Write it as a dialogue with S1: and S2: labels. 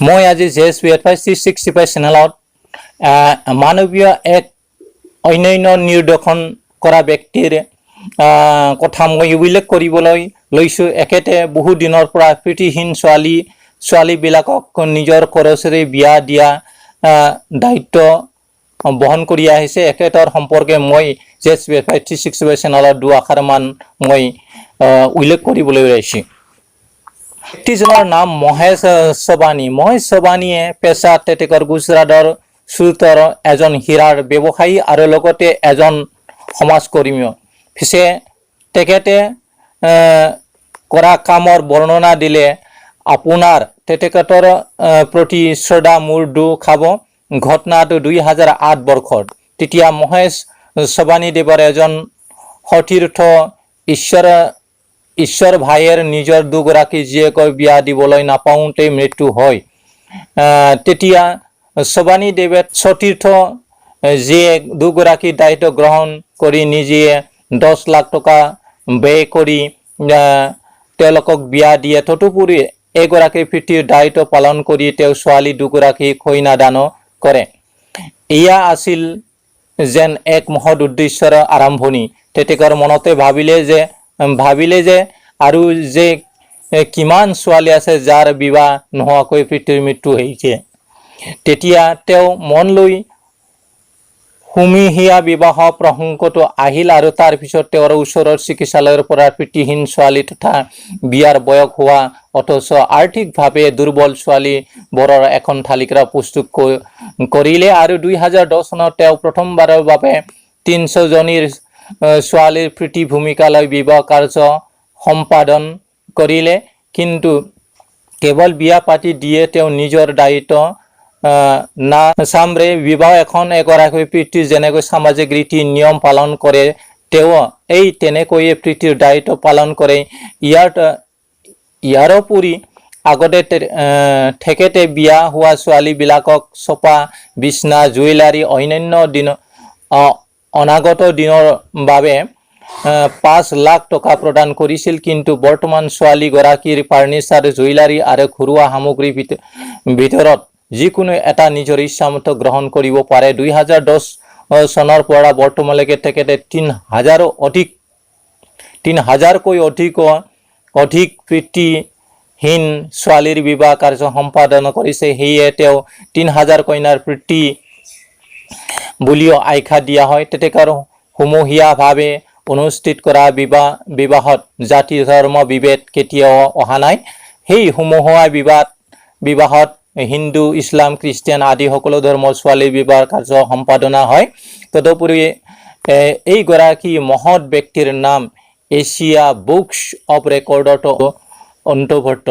S1: মই আজি JSB Advice365 চেনেলত মানৱীয় এক অন্যান্য নিৰ্দেশন কৰা ব্যক্তিৰ কথা মই উল্লেখ কৰিবলৈ লৈছোঁ। একেতে বহু দিনৰ পৰা প্ৰীতিহীন ছোৱালীবিলাকক নিজৰ খৰচেৰে বিয়া দিয়া দায়িত্ব বহন কৰি আহিছে। একেটাৰ সম্পৰ্কে মই JSB Advice365 চেনেলত দুআষাৰমান মই উল্লেখ কৰিবলৈ ওলাইছোঁ। ব্যক্তিজনৰ নাম মহেশ চবানী। মহেশ চবানীয়ে পেছা তেতেকৰ গুজৰাটৰ চুৰতৰ এজন হীৰাৰ ব্যৱসায়ী আৰু লগতে এজন সমাজকৰ্মী। পিছে তেখেতে কৰা কামৰ বৰ্ণনা দিলে আপোনাৰ তেখেতৰ প্ৰতি শ্ৰদ্ধা মোৰ খাব। ঘটনাটো 2008 বৰ্ষত। তেতিয়া মহেশ চবানী দেৱৰ এজন সতীৰ্থ ঈশ্বৰ ভাইৰ নিজৰ দুগৰাকী জীয়েকৰ বিয়া দিবলৈ নাপাওঁতে মৃত্যু হয়। তেতিয়া চবানী দেৱে সতীৰ্থ জীয়েক দুগৰাকী দায়িত্ব গ্ৰহণ কৰি নিজে 10 লাখ টকা ব্যয় কৰি তেওঁলোকক বিয়া দিয়ে। তদুপৰি এগৰাকী পিতৃৰ দায়িত্ব পালন কৰি তেওঁ ছোৱালী দুগৰাকী কন্যাদান কৰে। এয়া আছিল যেন এক মহৎ উদ্দেশ্যৰ আৰম্ভণি। তেতেকৰ মনতে ভাবিলে যে আৰু যে কিমান ছোৱালী আছে যাৰ বিবাহ নোহোৱাকৈ পিতৃৰ মৃত্যু হৈছে। তেতিয়া তেওঁ মন লৈ হুমীহিয়া বিবাহ প্ৰসংগটো আহিল আৰু তাৰ পিছত তেওঁৰ ওচৰৰ চিকিৎসালয়ৰ পৰা পিতৃহীন ছোৱালী তথা বিয়াৰ বয়স হোৱা অথচ আৰ্থিকভাৱে দুৰ্বল ছোৱালীবোৰৰ এখন তালিকা প্ৰস্তুত কৰিলে আৰু 2010 চনত তেওঁ প্ৰথমবাৰৰ বাবে 300 জনীৰ ছোৱালীৰ প্ৰীতি ভূমিকা লৈ বিবাহ কাৰ্য সম্পাদন কৰিলে। কিন্তু কেৱল বিয়া পাতি দিয়ে তেওঁ নিজৰ দায়িত্ব নাচামৰে বিবাহ এখন এগৰাকী পিতৃ যেনেকৈ সামাজিক ৰীতি নিয়ম পালন কৰে তেওঁ এই তেনেকৈয়ে পিতৃৰ দায়িত্ব পালন কৰে। ইয়াৰোপৰি আগতে তেখেতে বিয়া হোৱা ছোৱালীবিলাকক চপা বিছনা জুৱেলাৰী অন্যান্য অনাগত দিনৰ বাবে 5 লাখ টকা প্ৰদান কৰিছিল। কিন্তু বৰ্তমান ছোৱালীগৰাকীৰ ফাৰ্নিচাৰ জুৱেলাৰী আৰু ঘৰুৱা সামগ্ৰীৰ ভিতৰত যিকোনো এটা নিজৰ ইচ্ছামতে গ্ৰহণ কৰিব পাৰে। 2010 চনৰ পৰা বৰ্তমানলৈকে তেখেতে 3,000কৈ অধিক পিতৃহীন ছোৱালীৰ বিবাহ কাৰ্য সম্পাদন কৰিছে। সেয়ে তেওঁ 3,000 কন্যাৰ পিতৃ বুলিও আখ্যা দিয়া হয়। তেখেতৰ সমূহীয়াভাৱে অনুষ্ঠিত কৰা বিবাহত জাতি ধৰ্ম বিভেদ কেতিয়াও অহা নাই। সেই সমূহীয়া বিবাহত হিন্দু ইছলাম খ্ৰীষ্টিয়ান আদি সকলো ধৰ্মৰ ছোৱালীৰ বিবাহ কাৰ্য সম্পাদনা হয়। তদুপৰি এইগৰাকী মহৎ ব্যক্তিৰ নাম এছিয়া বুকছ অফ ৰেকৰ্ডতো অন্তৰ্ভুক্ত।